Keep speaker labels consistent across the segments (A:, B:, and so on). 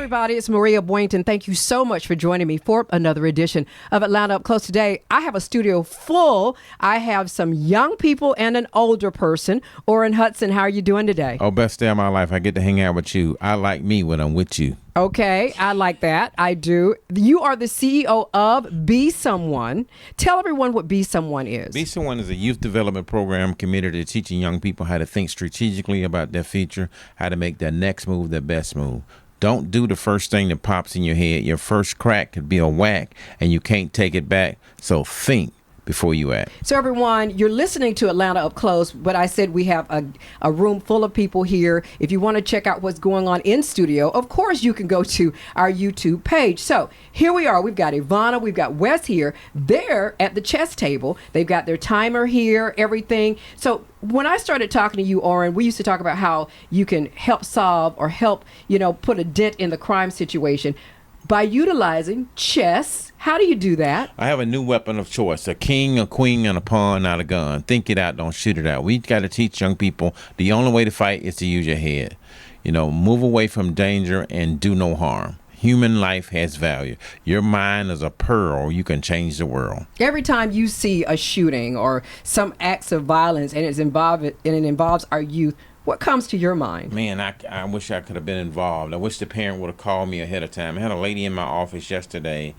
A: everybody. It's Maria Boynton. Thank you so much for joining me for another edition of Atlanta Up Close. Today, I have a studio full. I have some young people and an older person. Orrin, Hudson, how are you doing today?
B: Oh, best day of my life. I get to hang out with you. I like me when I'm with you.
A: Okay, I like that. I do. You are the CEO of Be Someone. Tell everyone what Be Someone is.
B: Be Someone is a youth development program committed to teaching young people how to think strategically about their future, how to make their next move their best move. Don't do the first thing that pops in your head. Your first crack could be a whack, and you can't take it back. So think before you act.
A: So everyone, you're listening to Atlanta Up Close, but I said we have a room full of people here. If you want to check out what's going on in studio, of course you can go to our YouTube page. So here we are. We've got Ivana, we've got Wes here. They're at the chess table. They've got their timer here, everything. So when I started talking to you, Orrin, we used to talk about how you can help solve or help, put a dent in the crime situation by utilizing chess. How do you do that?
B: I have a new weapon of choice, a king, a queen, and a pawn, not a gun. Think it out, don't shoot it out. We got to teach young people the only way to fight is to use your head. Move away from danger and do no harm. Human life has value. Your mind is a pearl. You can change the world.
A: Every time you see a shooting or some acts of violence and it involves our youth, what comes to your mind?
B: Man, I wish I could have been involved. I wish the parent would have called me ahead of time. I had a lady in my office yesterday.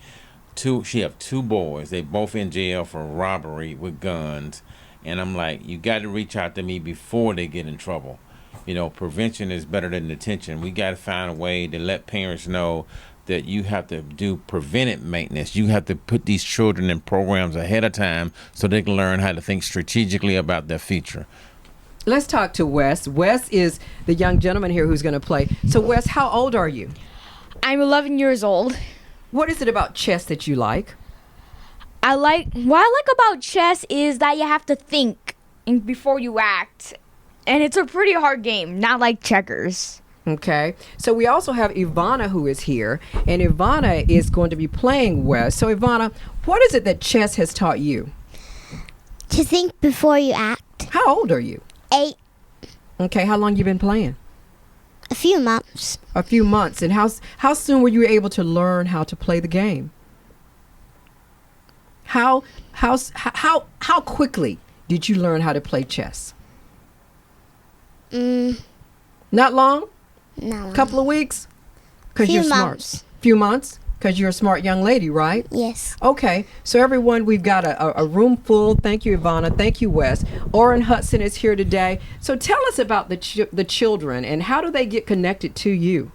B: She have two boys. They both in jail for robbery with guns. And I'm like, you got to reach out to me before they get in trouble. Prevention is better than detention. We got to find a way to let parents know that you have to do preventive maintenance. You have to put these children in programs ahead of time so they can learn how to think strategically about their future.
A: Let's talk to Wes. Wes is the young gentleman here who's going to play. So, Wes, how old are you?
C: I'm 11 years old.
A: What is it about chess that you like?
C: What I like about chess is that you have to think before you act. And it's a pretty hard game, not like checkers.
A: Okay. So we also have Ivana who is here. And Ivana is going to be playing Wes. So, Ivana, what is it that chess has taught you?
D: To think before you act.
A: How old are you?
D: 8.
A: Okay. How long you been playing?
D: A few months.
A: A few months. And how soon were you able to learn how to play the game? How quickly did you learn how to play chess? Not long?
D: No.
A: Couple of weeks? Because you're smart. Few months? Because you're a smart young lady, right?
D: Yes.
A: Okay. So everyone, we've got a room full. Thank you, Ivana. Thank you, Wes. Orrin Hudson is here today. So tell us about the children and how do they get connected to you?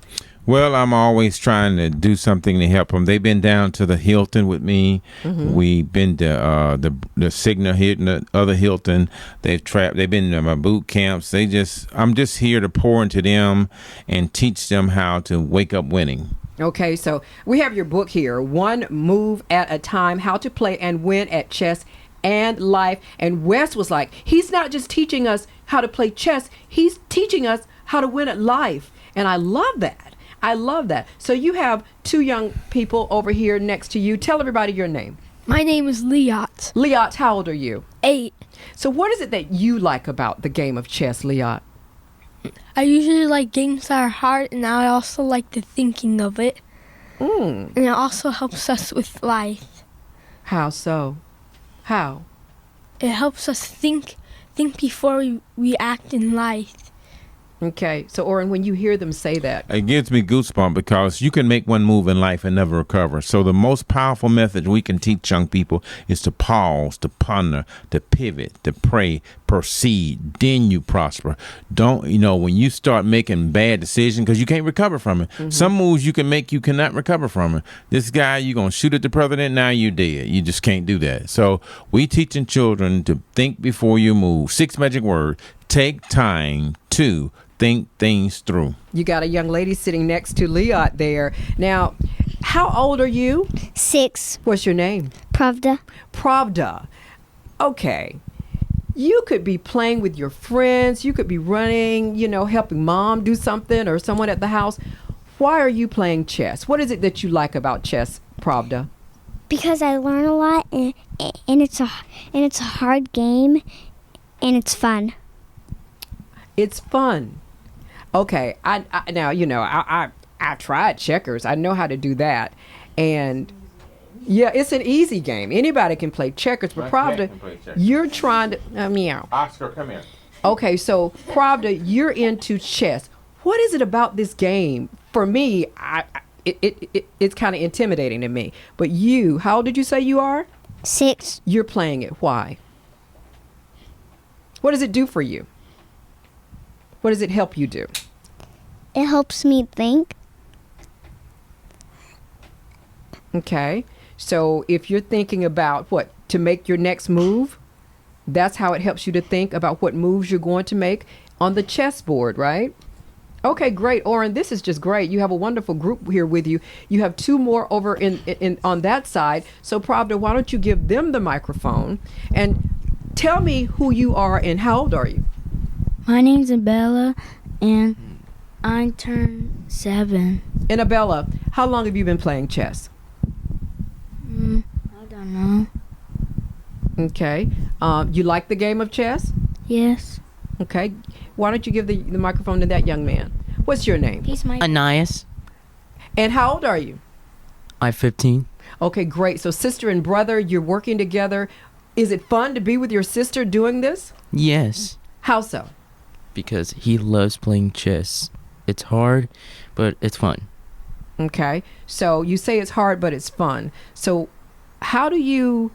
B: Well, I'm always trying to do something to help them. They've been down to the Hilton with me. Mm-hmm. We've been to the Signa Hilton, the other Hilton. They've been to my boot camps. I'm just here to pour into them and teach them how to wake up winning.
A: Okay, so we have your book here, One Move at a Time, How to Play and Win at Chess and Life. And Wes was like, he's not just teaching us how to play chess, he's teaching us how to win at life. And I love that. I love that. So you have two young people over here next to you. Tell everybody your name.
C: My name is Liat.
A: Liat, how old are you?
C: 8.
A: So what is it that you like about the game of chess, Liat?
C: I usually like games that are hard, and I also like the thinking of it. And it also helps us with life.
A: How so? How?
C: It helps us think before we act in life.
A: Okay, so Orrin, when you hear them say that,
B: it gives me goosebumps because you can make one move in life and never recover. So the most powerful method we can teach young people is to pause, to ponder, to pivot, to pray, proceed, then you prosper. Don't, when you start making bad decisions, because you can't recover from it. Mm-hmm. Some moves you can make, you cannot recover from it. This guy, you're going to shoot at the president, now you're dead. You just can't do that. So we teaching children to think before you move. 6 magic words. Take time to think things through.
A: You got a young lady sitting next to Liat there. Now, how old are you?
D: 6.
A: What's your name?
D: Pravda.
A: Pravda. Okay. You could be playing with your friends. You could be running, helping mom do something or someone at the house. Why are you playing chess? What is it that you like about chess, Pravda?
D: Because I learn a lot, and it's a hard game, and it's fun.
A: It's fun. Okay, I I tried checkers. I know how to do that. And yeah, it's an easy game. Anybody can play checkers, but
B: My cat
A: Pravda,
B: can play checkers.
A: you're trying to meow.
B: Oscar, come here.
A: Okay, so Pravda, you're into chess. What is it about this game? For me, it's kind of intimidating to me. But you, how old did you say you are?
D: 6.
A: You're playing it. Why? What does it do for you? What does it help you do?
D: It helps me think.
A: Okay. So if you're thinking about what to make your next move, that's how it helps you to think about what moves you're going to make on the chessboard, right? Okay, great, Orrin. This is just great. You have a wonderful group here with you. You have 2 more over in on that side. So Pravda, why don't you give them the microphone and tell me who you are and how old are you?
E: My name's Abella, and I turned 7.
A: Annabella, how long have you been playing chess?
E: I don't know.
A: Okay. You like the game of chess?
E: Yes.
A: Okay. Why don't you give the microphone to that young man? What's your name?
E: He's my.
F: Ananias.
A: And how old are you?
F: I'm 15.
A: Okay, great. So sister and brother, you're working together. Is it fun to be with your sister doing this?
F: Yes,
A: How so?
F: because he loves playing chess. It's hard, but it's fun.
A: Okay. So you say it's hard, but it's fun. So how do you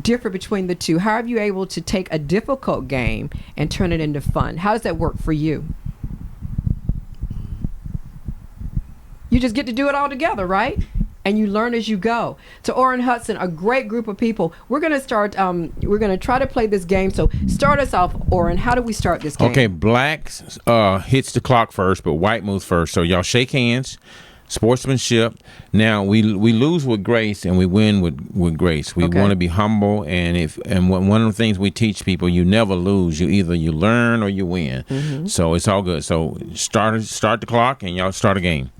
A: differ between the two? How are you able to take a difficult game and turn it into fun? How does that work for you? You just get to do it all together, right? And you learn as you go. So Orrin, Hudson, a great group of people. We're going to start, we're going to try to play this game. So start us off, Orrin. How do we start this game?
B: Okay, black hits the clock first, but white moves first. So y'all shake hands. Sportsmanship. Now we lose with grace and we win with grace. We
A: Okay.
B: want to be humble, and one of the things we teach people, you never lose. You learn or you win.
A: Mm-hmm.
B: So it's all good. So start the clock and y'all start a game.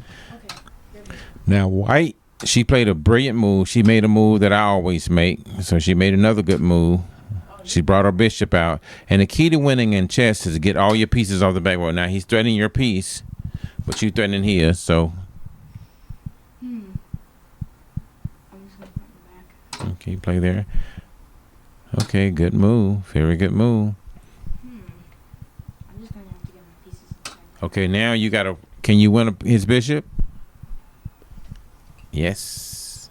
B: Now white, she played a brilliant move. She made a move that I always make. So she made another good move. She brought her bishop out. And the key to winning in chess is to get all your pieces off the backboard. Now he's threatening your piece, but you threatening his. So okay, play there. Okay, good move. Very good move. Okay, now you gotta. Can you win his bishop? Yes.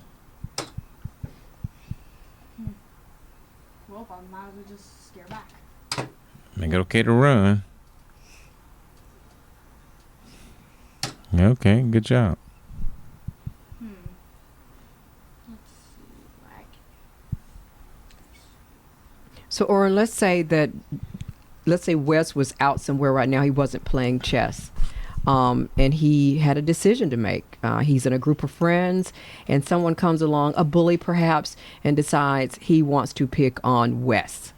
C: Well, I might as well just scare back.
B: Make it okay to run. Okay, good job.
A: So Orrin, let's say Wes was out somewhere right now. He wasn't playing chess. And he had a decision to make. He's in a group of friends, and someone comes along, a bully perhaps, and decides he wants to pick on Wes.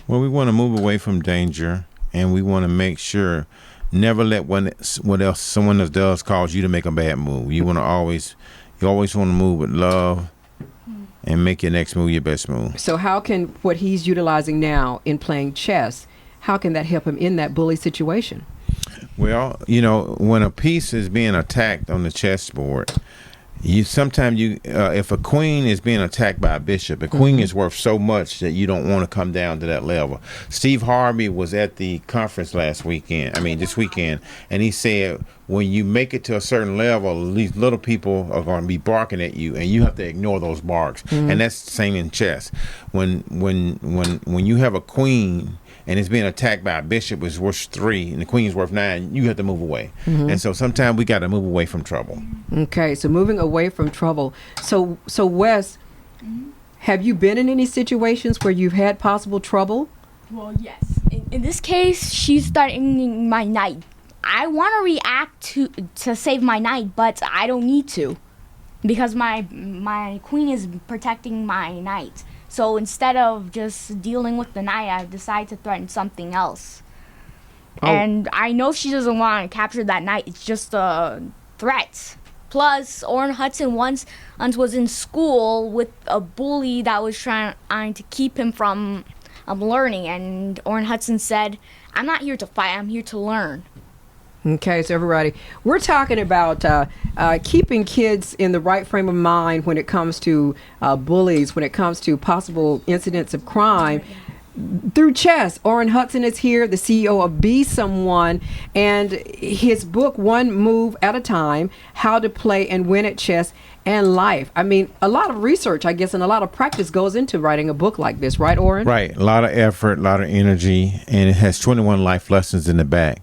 B: Well, we want to move away from danger, and we want to make sure never let someone else does cause you to make a bad move. You always want to move with love and make your next move your best move.
A: So how can what he's utilizing now in playing chess, how can that help him in that bully situation?
B: Well, when a piece is being attacked on the chessboard, if a queen is being attacked by a bishop, a queen is worth so much that you don't want to come down to that level. Steve Harvey was at the conference this weekend, and he said when you make it to a certain level, these little people are going to be barking at you, and you have to ignore those barks. And that's the same in chess. When you have a queen and it's being attacked by a bishop is worth 3 and the queen is worth 9, you have to move away. And so sometimes we got to move away from trouble.
A: Okay, so moving away from trouble. So Wes, have you been in any situations where you've had possible trouble?
C: Well, yes. In this case, she's threatening my knight. I want to react to save my knight, but I don't need to because my queen is protecting my knight. So instead of just dealing with the knight, I decide to threaten something else.
A: Oh.
C: And I know she doesn't want to capture that knight. It's just a threat. Plus, Orrin Hudson once was in school with a bully that was trying to keep him from learning. And Orrin Hudson said, "I'm not here to fight. I'm here to learn."
A: Okay, so everybody, we're talking about keeping kids in the right frame of mind when it comes to bullies, when it comes to possible incidents of crime. Through chess, Orrin Hudson is here, the CEO of Be Someone, and his book, One Move at a Time, How to Play and Win at Chess and Life. I mean, a lot of research, I guess, and a lot of practice goes into writing a book like this, right, Orrin?
B: Right. A lot of effort, a lot of energy, and it has 21 life lessons in the back.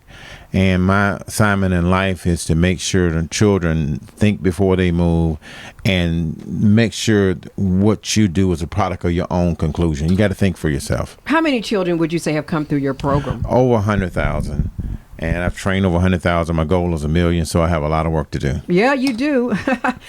B: And my assignment in life is to make sure the children think before they move and make sure what you do is a product of your own conclusion. You got to think for yourself.
A: How many children would you say have come through your program?
B: Over 100,000. And I've trained over 100,000. My goal is 1 million, so I have a lot of work to do.
A: Yeah, you do.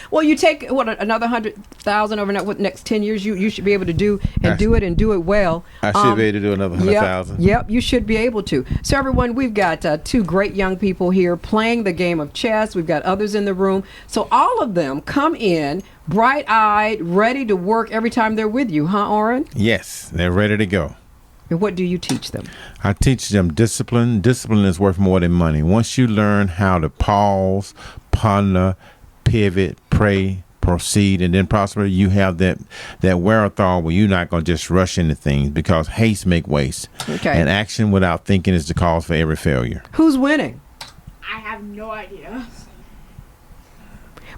A: Well, you take another 100,000 over next 10 years. You should be able to do it well.
B: I should be able to do another 100,000.
A: Yep, you should be able to. So everyone, we've got two great young people here playing the game of chess. We've got others in the room. So all of them come in bright-eyed, ready to work every time they're with you, huh, Orrin?
B: Yes, they're ready to go.
A: And what do you teach them?
B: I teach them discipline. Discipline is worth more than money. Once you learn how to pause, ponder, pivot, pray, proceed, and then prosper, you have that wherewithal where you're not going to just rush into things, because haste make waste.
A: Okay.
B: And action without thinking is the cause for every failure.
A: Who's winning?
C: I have no idea.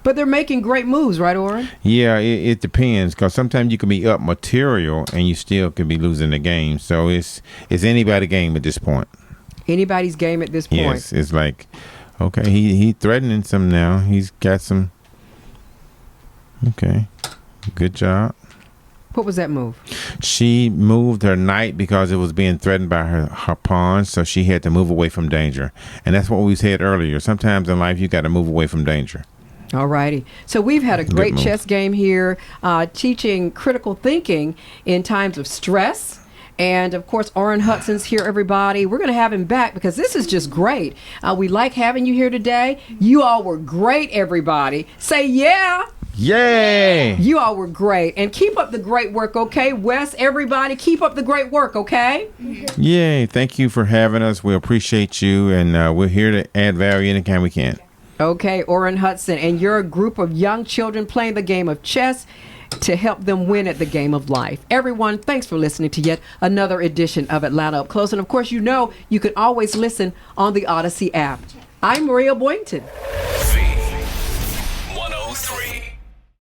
A: But they're making great moves, right, Orrin?
B: Yeah, it depends, because sometimes you can be up material and you still could be losing the game. So it's anybody's game at this point.
A: Anybody's game at this point.
B: Yes, it's like, okay, he threatening some now. He's got some. Okay, good job.
A: What was that move?
B: She moved her knight because it was being threatened by her pawn, so she had to move away from danger. And that's what we said earlier. Sometimes in life you got to move away from danger.
A: All righty. So we've had a great
B: move.
A: chess game here, teaching critical thinking in times of stress. And, of course, Orrin Hudson's here, everybody. We're going to have him back because this is just great. We like having you here today. You all were great, everybody. Say yeah.
B: Yay!
A: You all were great. And keep up the great work, okay? Wes, everybody, keep up the great work, okay?
B: Yay! Thank you for having us. We appreciate you, and we're here to add value anytime we can.
A: Okay, Orrin Hudson, and you're a group of young children playing the game of chess to help them win at the game of life. Everyone, thanks for listening to yet another edition of Atlanta Up Close. And of course, you know you can always listen on the Odyssey app. I'm Maria Boynton.